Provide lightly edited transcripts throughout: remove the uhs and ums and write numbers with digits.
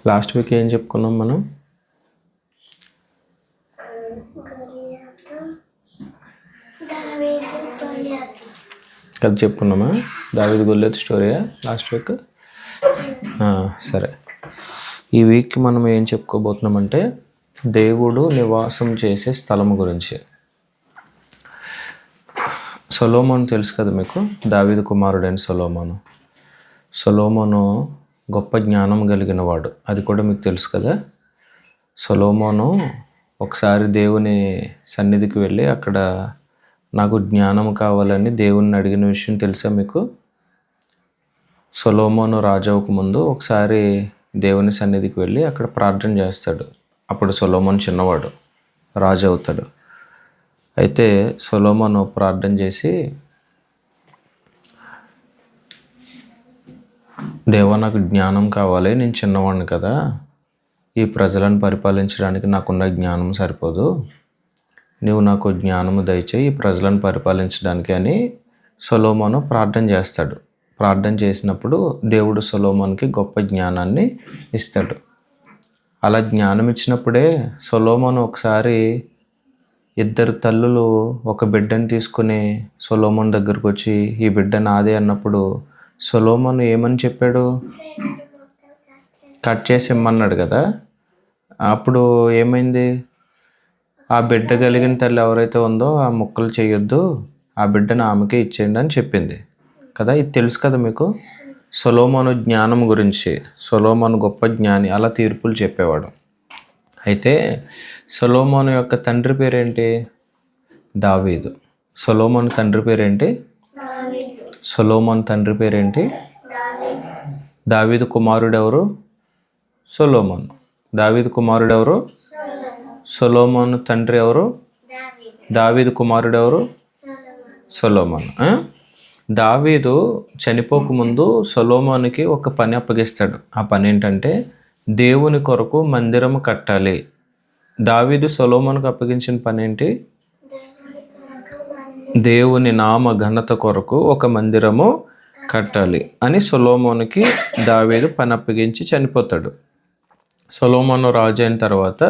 Last week ఏం చెప్పుకున్నాం మనం? కదా చెప్పుకున్నామా? దావీదు గొల్లియతు స్టోరీయా లాస్ట్ వీక్? సరే, ఈ వీక్ మనం ఏం చెప్పుకోబోతున్నామంటే దేవుడు నివాసం చేసే స్థలం గురించి. సొలొమోను తెలుసు కదా మీకు, దావీదు కుమారుడైన సొలొమోను గొప్ప జ్ఞానం కలిగిన వాడు, అది కూడా మీకు తెలుసు కదా. సొలొమోను ఒకసారి దేవుని సన్నిధికి వెళ్ళి అక్కడ నాకు జ్ఞానం కావాలని దేవుణ్ణి అడిగిన విషయం తెలుసా మీకు? సొలొమోను రాజు అవ్వక ముందు ఒకసారి దేవుని సన్నిధికి వెళ్ళి అక్కడ ప్రార్థన చేస్తాడు. అప్పుడు సొలొమోను చిన్నవాడు, రాజు అవుతాడు. అయితే సొలొమోను ప్రార్థన చేసి, దేవా నాకు జ్ఞానం కావాలి, నేను చిన్నవాడిని కదా, ఈ ప్రజలను పరిపాలించడానికి నాకున్న జ్ఞానం సరిపోదు, నీవు నాకు జ్ఞానము దయచేయి ఈ ప్రజలను పరిపాలించడానికి అని సొలొమోను ప్రార్థన చేస్తాడు. ప్రార్థన చేసినప్పుడు దేవుడు సొలొమోనుకి గొప్ప జ్ఞానాన్ని ఇస్తాడు. అలా జ్ఞానం ఇచ్చినప్పుడే సొలొమోను ఒకసారి ఇద్దరు తల్లులు ఒక బిడ్డని తీసుకుని సొలొమోను దగ్గరకు వచ్చి ఈ బిడ్డ నాదే అన్నప్పుడు సొలొమోను ఏమని చెప్పాడు? కట్ చేసి ఇమ్మన్నాడు కదా. అప్పుడు ఏమైంది? ఆ బిడ్డ కలిగిన తల్లి ఎవరైతే ఉందో ఆ ముక్కలు చేయొద్దు, ఆ బిడ్డను ఆమెకే ఇచ్చేయండి అని చెప్పింది కదా. ఇది తెలుసు కదా మీకు. సొలొమోను జ్ఞానం గురించి, సొలొమోను గొప్ప జ్ఞాని, అలా తీర్పులు చెప్పేవాడు. అయితే సొలొమోను యొక్క తండ్రి పేరేంటి? దావీదు. సొలొమోను తండ్రి పేరేంటి? సొలొమోను తండ్రి పేరేంటి? దావీదు కుమారుడెవరు? సొలొమోను. దావీదు కుమారుడెవరు? సొలొమోను తండ్రి ఎవరు? దావీదు కుమారుడెవరు? సొలొమోను. దావీదు చనిపోకముందు సొలొమోనుకి ఒక పని అప్పగిస్తాడు. ఆ పని ఏంటంటే దేవుని కొరకు మందిరము కట్టాలి. దావీదు సొలొమోనుకు అప్పగించిన పని ఏంటి? దేవుని నామ ఘనత కొరకు ఒక మందిరము కట్టాలి అని సొలొమోనుకి దావీదు పని అప్పగించి చనిపోతాడు. సొలొమోను రాజు అయిన తర్వాత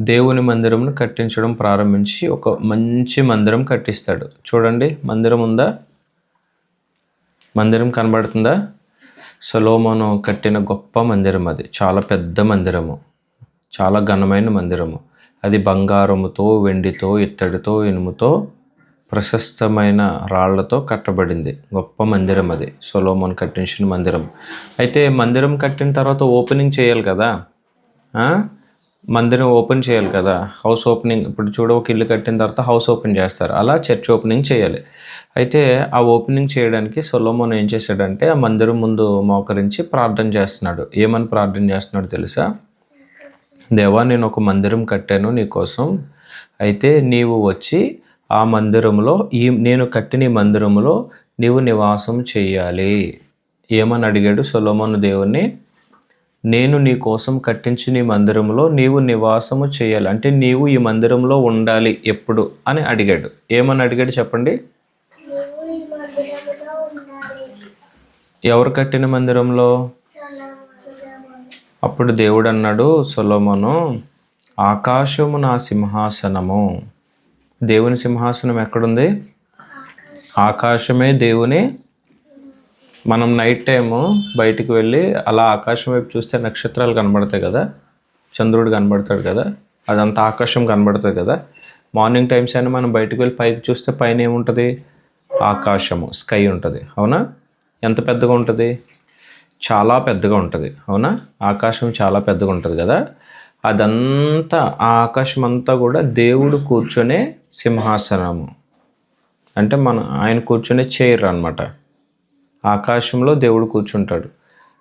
దేవుని మందిరంను కట్టించడం ప్రారంభించి ఒక మంచి మందిరం కట్టిస్తాడు. చూడండి, మందిరం ఉందా? మందిరం కనబడుతుందా? సొలొమోను కట్టిన గొప్ప మందిరం అది. చాలా పెద్ద మందిరము, చాలా ఘనమైన మందిరము. అది బంగారముతో, వెండితో, ఇత్తడితో, ఇనుముతో, ప్రశస్తమైన రాళ్లతో కట్టబడింది. గొప్ప మందిరం అది, సొలొమోను కట్టించిన మందిరం. అయితే మందిరం కట్టిన తర్వాత ఓపెనింగ్ చేయాలి కదా. మందిరం ఓపెన్ చేయాలి కదా, హౌస్ ఓపెనింగ్. ఇప్పుడు చూడ, ఒక ఇల్లు కట్టిన తర్వాత హౌస్ ఓపెన్ చేస్తారు, అలా చర్చ్ ఓపెనింగ్ చేయాలి. అయితే ఆ ఓపెనింగ్ చేయడానికి సొలొమోను ఏం చేశాడంటే ఆ మందిరం ముందు మోకరించి ప్రార్థన చేస్తున్నాడు. ఏమని ప్రార్థన చేస్తున్నాడు తెలుసా? దేవా, నేను ఒక మందిరం కట్టాను నీ కోసం, అయితే నీవు వచ్చి ఆ మందిరంలో, నేను కట్టిన ఈ మందిరంలో నీవు నివాసం చేయాలి. ఏమని అడిగాడు సొలొమోను దేవుణ్ణి? నేను నీ కోసం కట్టించిన ఈ మందిరంలో నీవు నివాసము చేయాలి, అంటే నీవు ఈ మందిరంలో ఉండాలి ఎప్పుడు అని అడిగాడు. ఏమని అడిగాడు చెప్పండి? ఎవరు కట్టిన మందిరంలో? అప్పుడు దేవుడు అన్నాడు, సొలొమోను, ఆకాశము నా సింహాసనము. దేవుని సింహాసనం ఎక్కడుంది? ఆకాశమే దేవుని. మనం నైట్ టైము బయటికి వెళ్ళి అలా ఆకాశం వైపు చూస్తే నక్షత్రాలు కనబడతాయి కదా, చంద్రుడు కనబడతాడు కదా, అదంతా ఆకాశం కనబడుతుంది కదా. మార్నింగ్ టైమ్స్ అయినా మనం బయటకు వెళ్ళి పైకి చూస్తే పైన ఏముంటుంది? ఆకాశము, స్కై ఉంటుంది. అవునా? ఎంత పెద్దగా ఉంటుంది? చాలా పెద్దగా ఉంటుంది. అవునా? ఆకాశం చాలా పెద్దగా ఉంటుంది కదా. అదంతా, ఆ ఆకాశం అంతా కూడా దేవుడు కూర్చొనే సింహాసనము, అంటే ఆయన కూర్చొనే చైర్ అన్నమాట. ఆకాశంలో దేవుడు కూర్చుంటాడు.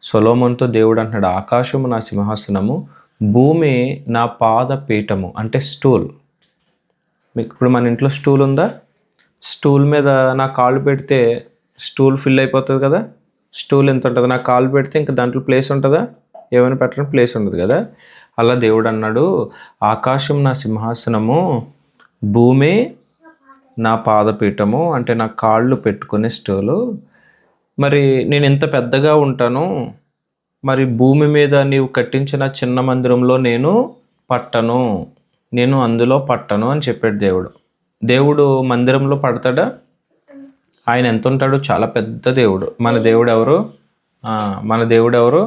సొలొమోనుతో దేవుడు అంటున్నాడు, ఆకాశము నా సింహాసనము, భూమి నా పాద పీఠము, అంటే స్టూల్. మీకు ఇప్పుడు మన ఇంట్లో స్టూల్ ఉందా? స్టూల్ మీద నా కాళ్ళు పెడితే స్టూల్ ఫిల్ అయిపోతుంది కదా. స్టూల్ ఎంత ఉంటుంది? నా కాళ్ళు పెడితే ఇంకా దాంట్లో ప్లేస్ ఉంటుందా? ఏమైనా పెట్టడం ప్లేస్ ఉండదు కదా. అలా దేవుడు అన్నాడు, ఆకాశం నా సింహాసనము, భూమి నా పాదపీఠము, అంటే నా కాళ్ళు పెట్టుకునే స్టూలు. మరి నేను ఇంత పెద్దగా ఉంటాను, మరి భూమి మీద నీవు కట్టించిన చిన్న మందిరంలో నేను పట్టను, నేను అందులో పట్టను అని చెప్పాడు దేవుడు. దేవుడు మందిరంలో పడతాడా? ఆయన ఎంత ఉంటాడు? చాలా పెద్ద దేవుడు. మన దేవుడు ఎవరు? మన దేవుడు ఎవరు?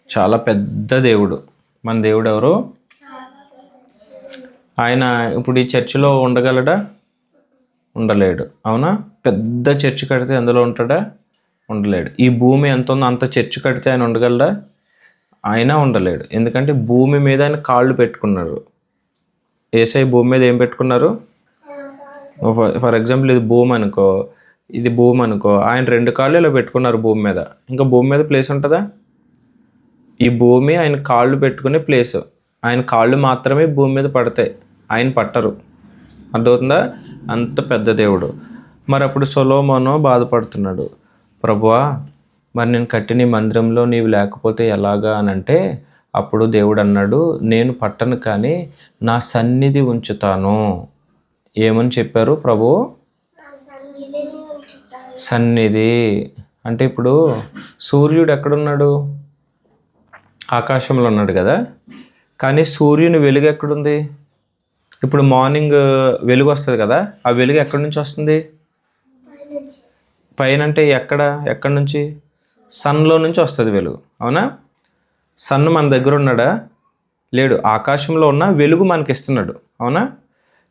చాలా పెద్ద దేవుడు. మన దేవుడు ఎవరు? ఆయన ఇప్పుడు ఈ చర్చిలో ఉండగలడా? ఉండలేడు. అవునా? పెద్ద చర్చి కడితే అందులో ఉంటాడా? ఉండలేడు. ఈ భూమి ఎంత ఉందో అంత చర్చి కడితే ఆయన ఉండగలడా? ఆయన ఉండలేడు. ఎందుకంటే భూమి మీద ఆయన కాళ్ళు పెట్టుకున్నారు. యేసయ్య భూమి మీద ఏం పెట్టుకున్నారు? ఫర్ ఎగ్జాంపుల్ ఇది భూమి అనుకో, ఇది భూమి అనుకో, ఆయన 2 కాళ్ళు ఇలా పెట్టుకున్నారు భూమి మీద. ఇంకా భూమి మీద ప్లేస్ ఉంటుందా? ఈ భూమి ఆయన కాళ్ళు పెట్టుకునే ప్లేసు. ఆయన కాళ్ళు మాత్రమే భూమి మీద పడతాయి, ఆయన పట్టరు. అర్థమవుతుందా? అంత పెద్ద దేవుడు. మరి అప్పుడు సొలొమోను బాధపడుతున్నాడు, ప్రభువా మరి నేను కట్టిన మందిరంలో నీవు లేకపోతే ఎలాగా అని అంటే, అప్పుడు దేవుడు అన్నాడు, నేను పట్టను కానీ నా సన్నిధి ఉంచుతాను. ఏమని చెప్పారు ప్రభు? సన్నిధి. అంటే ఇప్పుడు సూర్యుడు ఎక్కడున్నాడు? ఆకాశంలో ఉన్నాడు కదా. కానీ సూర్యుని వెలుగు ఎక్కడుంది? ఇప్పుడు మార్నింగ్ వెలుగు వస్తుంది కదా, ఆ వెలుగు ఎక్కడి నుంచి వస్తుంది? పైన. అంటే ఎక్కడి నుంచి? సన్లో నుంచి వస్తుంది వెలుగు. అవునా? సన్ మన దగ్గర ఉన్నాడా? లేడు. ఆకాశంలో ఉన్న వెలుగు మనకి ఇస్తున్నాడు. అవునా?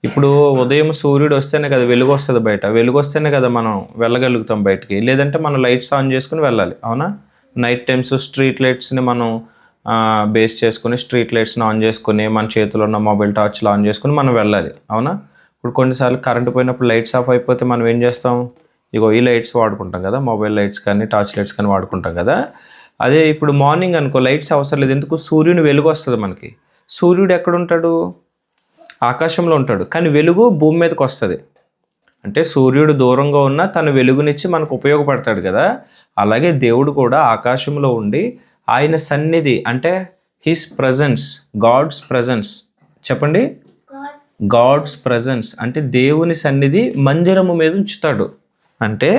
ఇప్పుడు ఉదయం సూర్యుడు వస్తేనే కదా వెలుగు వస్తుంది బయట. వెలుగు వస్తేనే కదా మనం వెళ్ళగలుగుతాం బయటికి. లేదంటే మనం లైట్స్ ఆన్ చేసుకుని వెళ్ళాలి. అవునా? నైట్ టైమ్స్ స్ట్రీట్ లైట్స్ని మనం బేస్ చేసుకుని స్ట్రీట్ లైట్స్ని ఆన్ చేసుకుని మన చేతిలో ఉన్న మొబైల్ టార్చ్లు ఆన్ చేసుకుని మనం వెళ్ళాలి. అవునా? ఇప్పుడు కొన్నిసార్లు కరెంట్ పోయినప్పుడు లైట్స్ ఆఫ్ అయిపోతే మనం ఏం చేస్తాం? ఇగో ఈ లైట్స్ వాడుకుంటాం కదా, మొబైల్ లైట్స్ కానీ టార్చ్ లైట్స్ కానీ వాడుకుంటాం కదా. అదే ఇప్పుడు మార్నింగ్ అనుకో లైట్స్ అవసరం లేదు. ఎందుకు? సూర్యుని వెలుగు వస్తుంది మనకి. సూర్యుడు ఎక్కడుంటాడు? ఆకాశంలో ఉంటాడు. కానీ వెలుగు భూమి మీదకి వస్తుంది. అంటే సూర్యుడు దూరంగా ఉన్నా తన వెలుగునిచ్చి మనకు ఉపయోగపడతాడు కదా. అలాగే దేవుడు కూడా ఆకాశంలో ఉండి ఆయన సన్నిధి అంటే హిస్ ప్రజెన్స్, గాడ్స్ ప్రజెన్స్. చెప్పండి, గాడ్స్ ప్రజెన్స్ అంటే దేవుని సన్నిధి మందిరము మీద ఉంచుతాడు. అంటే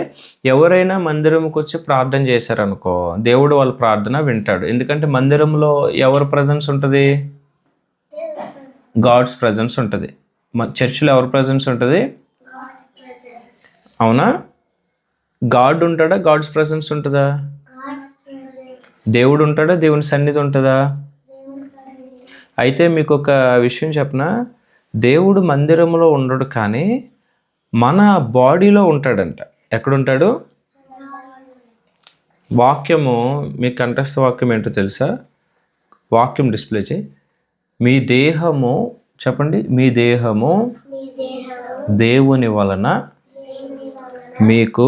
ఎవరైనా మందిరంకి వచ్చి ప్రార్థన చేశారనుకో, దేవుడు వాళ్ళ ప్రార్థన వింటాడు. ఎందుకంటే మందిరంలో ఎవరి ప్రజెన్స్ ఉంటుంది? గాడ్స్ ప్రజెన్స్ ఉంటుంది. చర్చిలో ఎవరి ప్రజెన్స్ ఉంటుంది? అవునా? గాడ్ ఉంటాడా? గాడ్స్ ప్రజెన్స్ ఉంటుందా? దేవుడు ఉంటాడా? దేవుని సన్నిధి ఉంటుందా? అయితే మీకు ఒక విషయం చెప్పనా, దేవుడు మందిరంలో ఉండడు కానీ మన బాడీలో ఉంటాడంట. ఎక్కడుంటాడు? వాక్యము మీ కంఠస్థ వాక్యం ఏంటో తెలుసా? వాక్యం డిస్ప్లే చేయి. మీ దేహము, చెప్పండి, మీ దేహము దేవుని వలన మీకు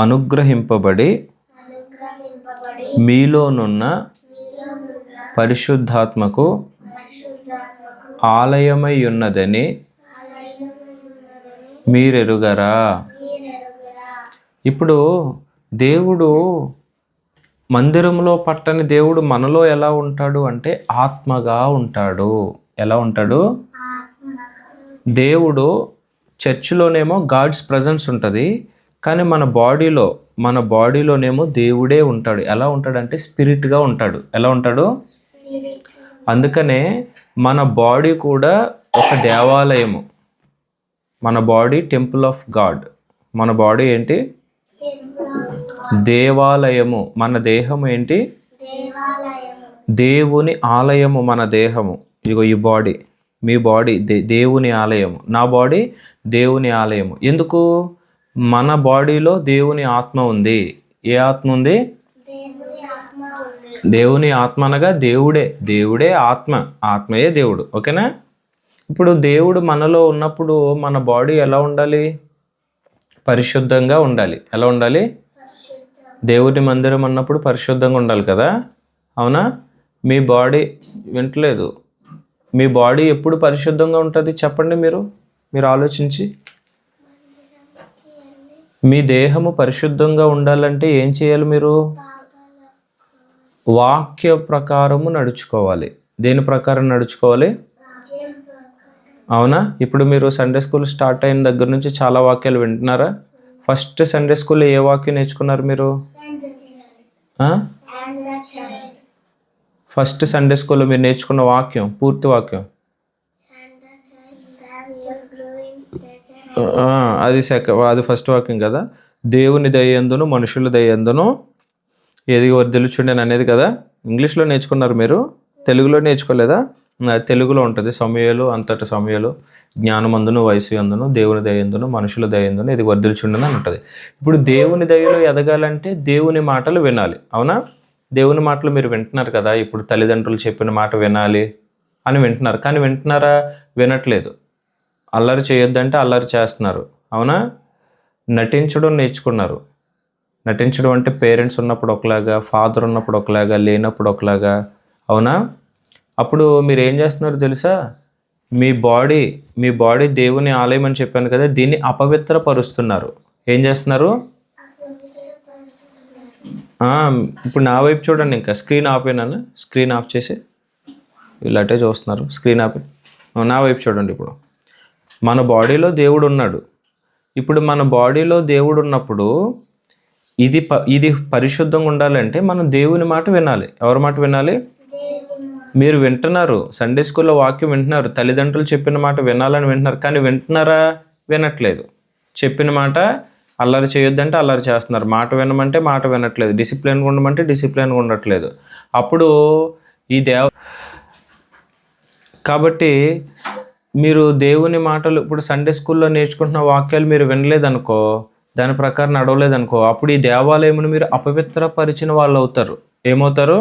అనుగ్రహింపబడి మీలోనున్న పరిశుద్ధాత్మకు ఆలయమై ఉన్నదని మీరెరుగరా? ఇప్పుడు దేవుడు మందిరంలో పట్టని దేవుడు మనలో ఎలా ఉంటాడు అంటే ఆత్మగా ఉంటాడు. ఎలా ఉంటాడు? దేవుడు చర్చిలోనేమో గాడ్స్ ప్రజెన్స్ ఉంటుంది, కానీ మన బాడీలోనేమో దేవుడే ఉంటాడు. ఎలా ఉంటాడంటే స్పిరిట్గా ఉంటాడు. ఎలా ఉంటాడు? అందుకనే మన బాడీ కూడా ఒక దేవాలయము. మన బాడీ టెంపుల్ ఆఫ్ గాడ్. మన బాడీ ఏంటి? దేవాలయము. మన దేహము ఏంటి? దేవుని ఆలయము. మన దేహము ఇగో ఈ బాడీ, మీ బాడీ దేవుని ఆలయము. నా బాడీ దేవుని ఆలయము. ఎందుకు? మన బాడీలో దేవుని ఆత్మ ఉంది. ఏ ఆత్మ ఉంది? దేవుని ఆత్మ అనగా దేవుడే ఆత్మ. ఆత్మయే దేవుడు. ఓకేనా? ఇప్పుడు దేవుడు మనలో ఉన్నప్పుడు మన బాడీ ఎలా ఉండాలి? పరిశుద్ధంగా ఉండాలి. ఎలా ఉండాలి? దేవుని మందిరం అన్నప్పుడు పరిశుద్ధంగా ఉండాలి కదా. అవునా? మీ బాడీ వింటలేదు. మీ బాడీ ఎప్పుడు పరిశుద్ధంగా ఉంటుంది చెప్పండి. మీరు ఆలోచించి. మీ దేహము పరిశుద్ధంగా ఉండాలంటే ఏం చేయాలి? మీరు వాక్య ప్రకారము నడుచుకోవాలి. దేని ప్రకారం నడుచుకోవాలి? అవునా? ఇప్పుడు మీరు సండే స్కూల్ స్టార్ట్ అయిన దగ్గర నుంచి చాలా వాక్యాలు వింటున్నారా? ఫస్ట్ సండే స్కూల్లో ఏ వాక్యం నేర్చుకున్నారు మీరు? ఫస్ట్ సండే స్కూల్లో మీరు నేర్చుకున్న వాక్యం, పూర్తి వాక్యం అది ఫస్ట్ వాక్యం కదా. దేవుని దయందును మనుషుల దయందును ఎదిగి వర్ధిల్లుచుండెను అనేది కదా. ఇంగ్లీష్లో నేర్చుకున్నారు మీరు, తెలుగులో నేర్చుకోలేదా? తెలుగులో ఉంటుంది, సమూయేలు అంతటి సమూయేలు జ్ఞానమందును వయసు అందును దేవుని దయందును మనుషుల దయందును ఇది వర్ధిల్చుండెను అని ఉంటుంది. ఇప్పుడు దేవుని దయలో ఎదగాలంటే దేవుని మాటలు వినాలి, అవునా? దేవుని మాటలు మీరు వింటున్నారు కదా. ఇప్పుడు తల్లిదండ్రులు చెప్పిన మాట వినాలి అని వింటున్నారు, కానీ వింటున్నారా? వినట్లేదు. అల్లరి చేయొద్దంటే అల్లరి చేస్తున్నారు, అవునా? నటించడం నేర్చుకున్నారు. నటించడం అంటే పేరెంట్స్ ఉన్నప్పుడు ఒకలాగా, ఫాదర్ ఉన్నప్పుడు ఒకలాగా, లేనప్పుడు ఒకలాగా, అవునా? అప్పుడు మీరు ఏం చేస్తున్నారు తెలుసా? మీ బాడీ దేవుని ఆలయం అని చెప్పాను కదా, దీన్ని అపవిత్రపరుస్తున్నారు. ఏం చేస్తున్నారు? ఇప్పుడు నా వైపు చూడండి. ఇంకా స్క్రీన్ ఆపేనాను, స్క్రీన్ ఆఫ్ చేసి ఇలాంటే చూస్తున్నారు. స్క్రీన్ ఆపే నా వైపు చూడండి. ఇప్పుడు మన బాడీలో దేవుడు ఉన్నాడు. ఇప్పుడు మన బాడీలో దేవుడు ఉన్నప్పుడు ఇది పరిశుద్ధంగా ఉండాలంటే మనం దేవుని మాట వినాలి. ఎవరి మాట వినాలి? మీరు వింటున్నారు, సండే స్కూల్లో వాక్యం వింటున్నారు, తల్లిదండ్రులు చెప్పిన మాట వినాలని వింటున్నారు, కానీ వింటున్నారా? వినట్లేదు. చెప్పిన మాట అల్లరి చేయొద్దంటే అల్లరి చేస్తున్నారు, మాట వినమంటే మాట వినట్లేదు, డిసిప్లిన్గా ఉండమంటే డిసిప్లిన్గా ఉండట్లేదు. అప్పుడు కాబట్టి మీరు దేవుని మాటలు ఇప్పుడు సండే స్కూల్లో నేర్చుకుంటున్న వాక్యాలు మీరు వినలేదనుకో, దాని ప్రకారం నడవలేదనుకో, అప్పుడు ఈ దేవాలయమును మీరు అపవిత్రపరిచిన వాళ్ళు అవుతారు. ఏమవుతారు?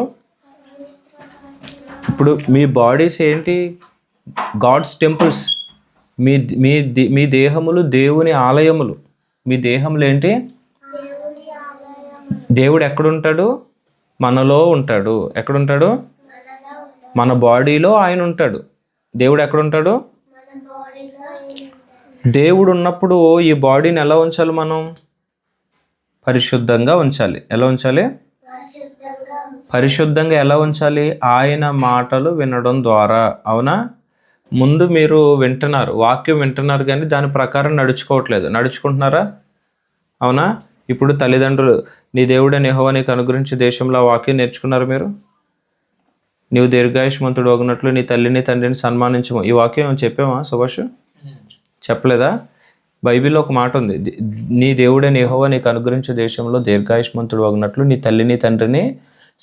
ఇప్పుడు మీ బాడీస్ ఏంటి? God's temples. మీ దేహములు దేవుని ఆలయములు. మీ దేహములు ఏంటి? దేవుడు ఎక్కడుంటాడు? మనలో ఉంటాడు. ఎక్కడుంటాడు? మన బాడీలో ఆయన ఉంటాడు. దేవుడు ఎక్కడుంటాడు? దేవుడు ఉన్నప్పుడు ఈ బాడీని ఎలా ఉంచాలి? మనం పరిశుద్ధంగా ఉంచాలి. ఎలా ఉంచాలి? పరిశుద్ధంగా ఎలా ఉంచాలి? ఆయన మాటలు వినడం ద్వారా, అవునా? ముందు మీరు వింటున్నారు, వాక్యం వింటున్నారు, కానీ దాని ప్రకారం నడుచుకోవట్లేదు. నడుచుకుంటున్నారా? అవునా? ఇప్పుడు తల్లిదండ్రులు నీ దేవుడైన యెహోవా నీకు అనుగ్రహించే దేశంలో వాక్యం నేర్చుకున్నారు మీరు. నీవు దీర్ఘాయుష్మంతుడు అగినట్లు నీ తల్లిని తండ్రిని సన్మానించము. ఈ వాక్యం చెప్పామా సుభాష్? చెప్పలేదా? బైబిల్లో ఒక మాట ఉంది, నీ దేవుడైన యెహోవా నీకు అనుగ్రహించే దేశంలో దీర్ఘాయుష్మంతుడు అగినట్లు నీ తల్లిని తండ్రిని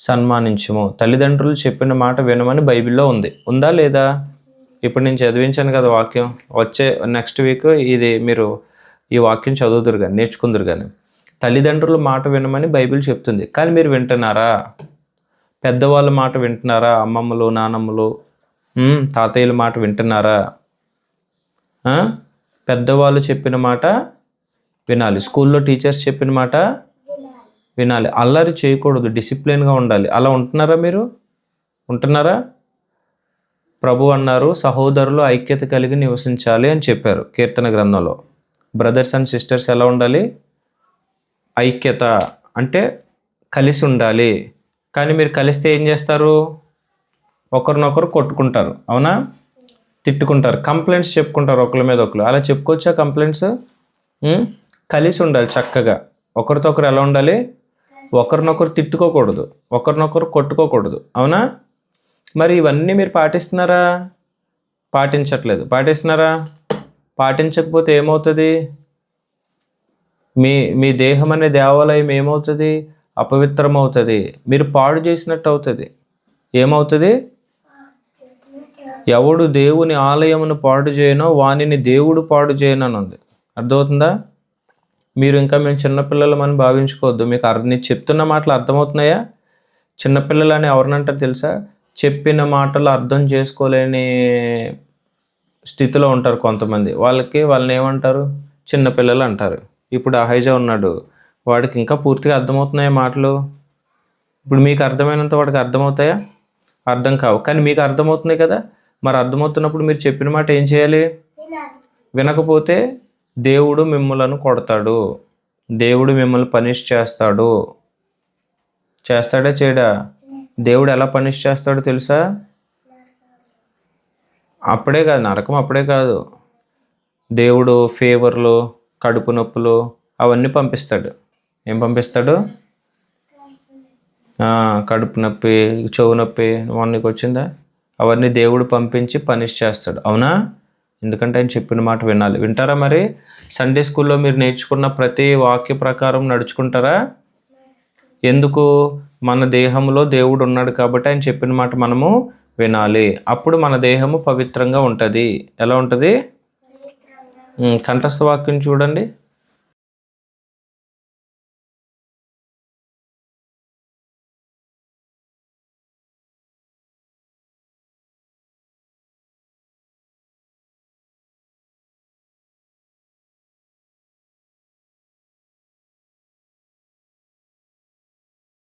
సన్మానించము. తల్లిదండ్రులు చెప్పిన మాట వినమని బైబిల్లో ఉంది. ఉందా లేదా? ఇప్పుడు నేను చదివించాను కదా వాక్యం. వచ్చే నెక్స్ట్ వీక్ ఇది మీరు ఈ వాక్యం చదువుదురు కానీ, నేర్చుకుందరు కానీ. తల్లిదండ్రుల మాట వినమని బైబిల్ చెప్తుంది, కానీ మీరు వింటున్నారా? పెద్దవాళ్ళ మాట వింటున్నారా? అమ్మమ్మలు, నానమ్మలు, తాతయ్యల మాట వింటున్నారా? పెద్దవాళ్ళు చెప్పిన మాట వినాలి. స్కూల్లో టీచర్స్ చెప్పిన మాట వినాలి. అల్లరి చేయకూడదు, డిసిప్లిన్గా ఉండాలి. అలా ఉంటున్నారా? మీరు ఉంటున్నారా? ప్రభు అన్నారు, సహోదరులు ఐక్యత కలిగి నివసించాలి అని చెప్పారు కీర్తన గ్రంథంలో. బ్రదర్స్ అండ్ సిస్టర్స్ ఎలా ఉండాలి? ఐక్యత అంటే కలిసి ఉండాలి. కానీ మీరు కలిస్తే ఏం చేస్తారు? ఒకరినొకరు కొట్టుకుంటారు, అవునా? తిట్టుకుంటారు, కంప్లైంట్స్ చెప్పుకుంటారు ఒకరి మీద ఒకరు. అలా చెప్పుకోవచ్చా కంప్లైంట్స్? కలిసి ఉండాలి చక్కగా. ఒకరితో ఒకరు ఎలా ఉండాలి? ఒకరినొకరు తిట్టుకోకూడదు, ఒకరినొకరు కొట్టుకోకూడదు, అవునా? మరి ఇవన్నీ మీరు పాటిస్తున్నారా? పాటించట్లేదు. పాటిస్తున్నారా? పాటించకపోతే ఏమవుతుంది? మీ దేహం అనే దేవాలయం ఏమవుతుంది? అపవిత్రమవుతుంది. మీరు పాడు చేసినట్టు అవుతుంది. ఏమవుతుంది? ఎవడు దేవుని ఆలయమును పాడు చేయనో వానిని దేవుడు పాడు చేయనని ఉంది. అర్థమవుతుందా? మీరు ఇంకా మేము చిన్నపిల్లలమని భావించుకోవద్దు. మీకు నేను చెప్తున్న మాటలు అర్థమవుతున్నాయా? చిన్నపిల్లలని ఎవరినంటారు తెలుసా? చెప్పిన మాటలు అర్థం చేసుకోలేని స్థితిలో ఉంటారు కొంతమంది. వాళ్ళని ఏమంటారు? చిన్నపిల్లలు అంటారు. ఇప్పుడు అహైజా ఉన్నాడు, వాడికి ఇంకా పూర్తిగా అర్థమవుతున్నాయా మాటలు? ఇప్పుడు మీకు అర్థమైనంత వాడికి అర్థమవుతాయా? అర్థం కావు, కానీ మీకు అర్థమవుతుంది కదా. మరి అర్థమవుతున్నప్పుడు మీరు చెప్పిన మాట ఏం చేయాలి? వినకపోతే దేవుడు మిమ్మల్ని కొడతాడు, దేవుడు మిమ్మల్ని పనిష్ చేస్తాడు. చేస్తాడా చేయడా? దేవుడు ఎలా పనిష్ చేస్తాడో తెలుసా? అప్పుడే కాదు, నరకం అప్పుడే కాదు. దేవుడు ఫీవర్లు, కడుపు నొప్పులు, అవన్నీ పంపిస్తాడు. ఏం పంపిస్తాడు? కడుపు నొప్పి, చెవు నొప్పి, నీకు వచ్చిందా? అవన్నీ దేవుడు పంపించి పనిష్ చేస్తాడు. అవునా? ఎందుకంటే ఆయన చెప్పిన మాట వినాలి. వింటారా? మరి సండే స్కూల్లో మీరు నేర్చుకున్న ప్రతి వాక్య ప్రకారం నడుచుకుంటారా? ఎందుకు? మన దేహంలో దేవుడు ఉన్నాడు కాబట్టి ఆయన చెప్పిన మాట మనము వినాలి. అప్పుడు మన దేహము పవిత్రంగా ఉంటుంది. ఎలా ఉంటుంది? కంఠస్థ వాక్యం చూడండి.